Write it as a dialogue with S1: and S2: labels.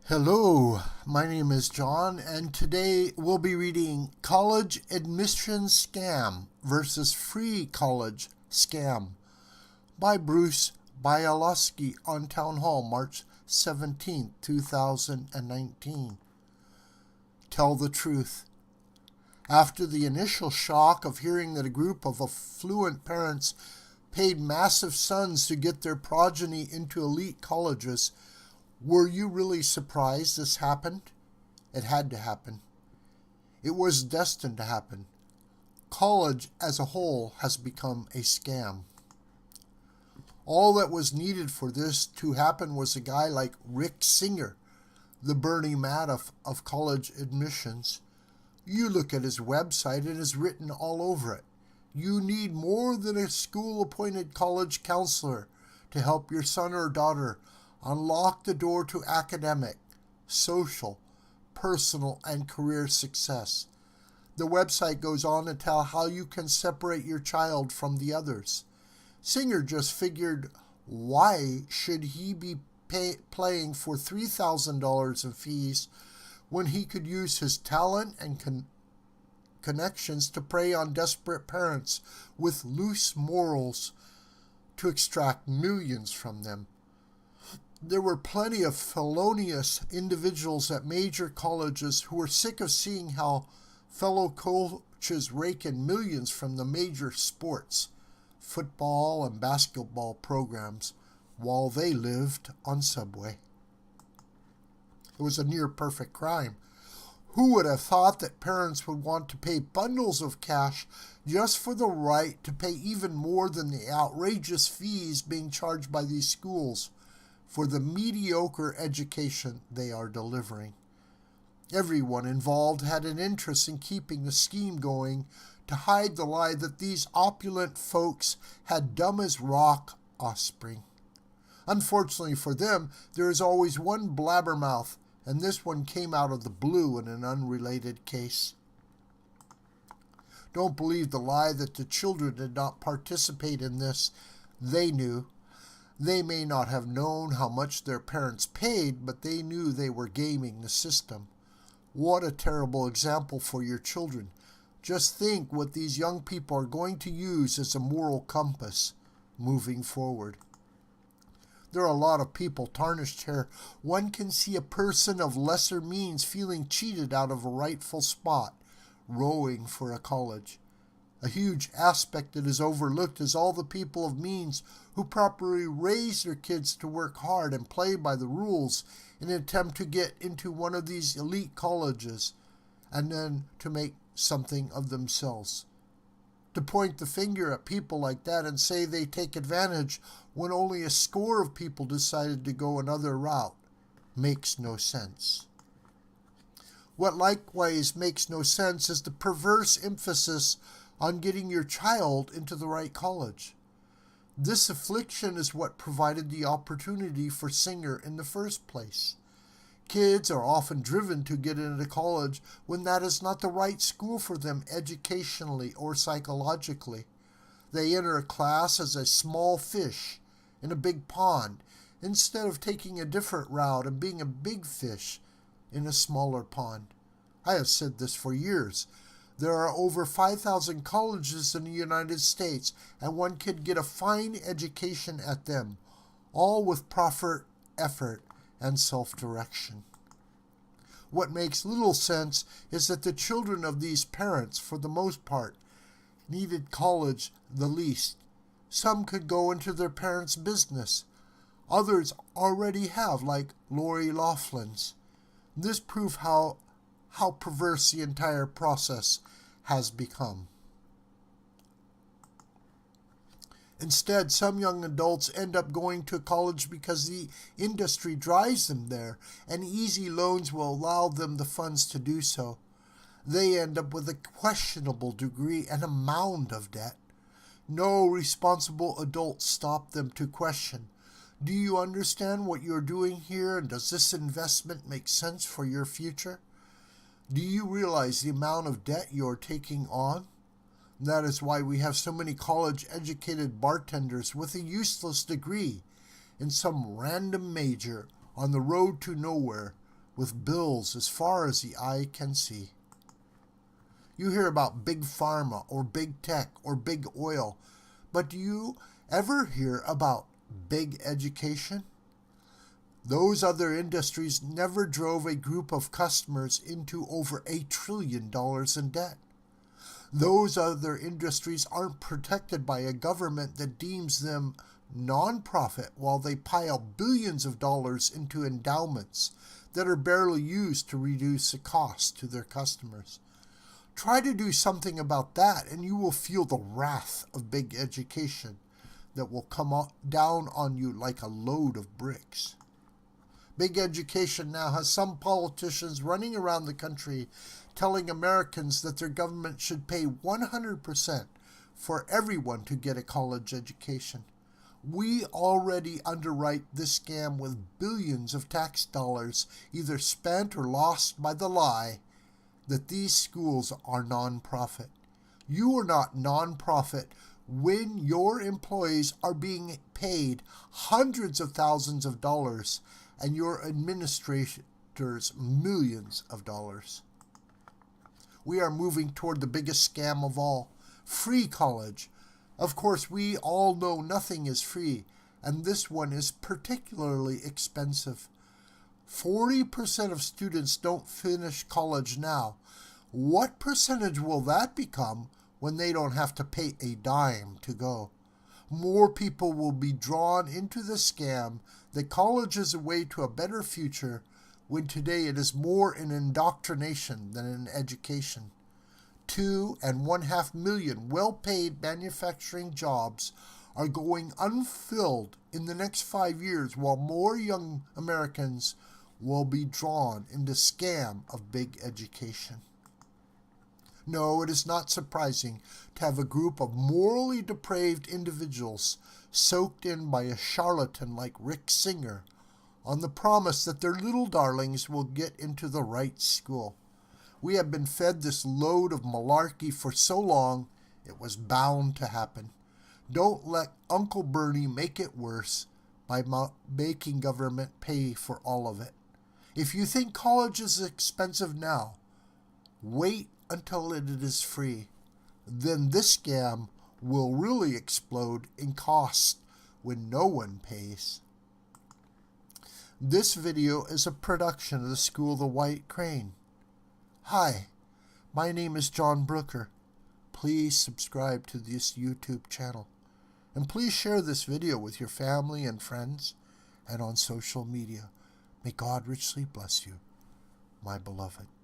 S1: Hello, my name is John, and today we'll be reading College Admission Scam versus Free College Scam by Bruce Bialosky on Townhall, March 17, 2019. Tell the truth. After the initial shock of hearing that a group of affluent parents paid massive sums to get their progeny into elite colleges, were you really surprised this happened? It had to happen. It was destined to happen. College as a whole has become a scam. All that was needed for this to happen was a guy like Rick Singer, the Bernie Madoff of college admissions. You look at his website and it's written all over it. You need more than a school-appointed college counselor to help your son or daughter unlock the door to academic, social, personal, and career success. The website goes on to tell how you can separate your child from the others. Singer just figured, why should he be paying for $3,000 in fees when he could use his talent and connections to prey on desperate parents with loose morals to extract millions from them? There were plenty of felonious individuals at major colleges who were sick of seeing how fellow coaches rake in millions from the major sports, football and basketball programs, while they lived on Subway. It was a near-perfect crime. Who would have thought that parents would want to pay bundles of cash just for the right to pay even more than the outrageous fees being charged by these schools for the mediocre education they are delivering? Everyone involved had an interest in keeping the scheme going to hide the lie that these opulent folks had dumb-as-rock offspring. Unfortunately for them, there is always one blabbermouth, and this one came out of the blue in an unrelated case. Don't believe the lie that the children did not participate in this. They knew. They may not have known how much their parents paid, but they knew they were gaming the system. What a terrible example for your children. Just think what these young people are going to use as a moral compass moving forward. There are a lot of people tarnished here. One can see a person of lesser means feeling cheated out of a rightful spot, rowing for a college. A huge aspect that is overlooked is all the people of means who properly raise their kids to work hard and play by the rules in an attempt to get into one of these elite colleges and then to make something of themselves. To point the finger at people like that and say they take advantage when only a score of people decided to go another route makes no sense. What likewise makes no sense is the perverse emphasis on getting your child into the right college. This affliction is what provided the opportunity for Singer in the first place. Kids are often driven to get into college when that is not the right school for them educationally or psychologically. They enter a class as a small fish in a big pond instead of taking a different route and being a big fish in a smaller pond. I have said this for years. There are over 5,000 colleges in the United States, and one could get a fine education at them, all with proper effort and self-direction. What makes little sense is that the children of these parents, for the most part, needed college the least. Some could go into their parents' business. Others already have, like Lori Laughlin's. This proves how perverse the entire process has become. Instead, some young adults end up going to college because the industry drives them there, and easy loans will allow them the funds to do so. They end up with a questionable degree and a mound of debt. No responsible adult stopped them to question, do you understand what you're doing here, and does this investment make sense for your future? Do you realize the amount of debt you're taking on? That is why we have so many college-educated bartenders with a useless degree in some random major on the road to nowhere, with bills as far as the eye can see. You hear about big pharma or big tech or big oil, but do you ever hear about big education? Those other industries never drove a group of customers into over $1 trillion in debt. Those other industries aren't protected by a government that deems them non-profit while they pile billions of dollars into endowments that are barely used to reduce the cost to their customers. Try to do something about that and you will feel the wrath of big education that will come down on you like a load of bricks. Big education now has some politicians running around the country telling Americans that their government should pay 100% for everyone to get a college education. We already underwrite this scam with billions of tax dollars either spent or lost by the lie that these schools are non-profit. You are not non-profit when your employees are being paid hundreds of thousands of dollars and your administrators millions of dollars. We are moving toward the biggest scam of all, free college. Of course, we all know nothing is free, and this one is particularly expensive. 40% of students don't finish college now. What percentage will that become when they don't have to pay a dime to go? More people will be drawn into the scam that college is a way to a better future when today it is more an indoctrination than an education. 2.5 million well-paid manufacturing jobs are going unfilled in the next 5 years while more young Americans will be drawn into scam of big education. No, it is not surprising to have a group of morally depraved individuals soaked in by a charlatan like Rick Singer on the promise that their little darlings will get into the right school. We have been fed this load of malarkey for so long, it was bound to happen. Don't let Uncle Bernie make it worse by making government pay for all of it. If you think college is expensive now, wait until it is free. Then this scam will really explode in cost when no one pays. This video is a production of the School of the White Crane. Hi, my name is John Brooker. Please subscribe to this YouTube channel. And please share this video with your family and friends and on social media. May God richly bless you, my beloved.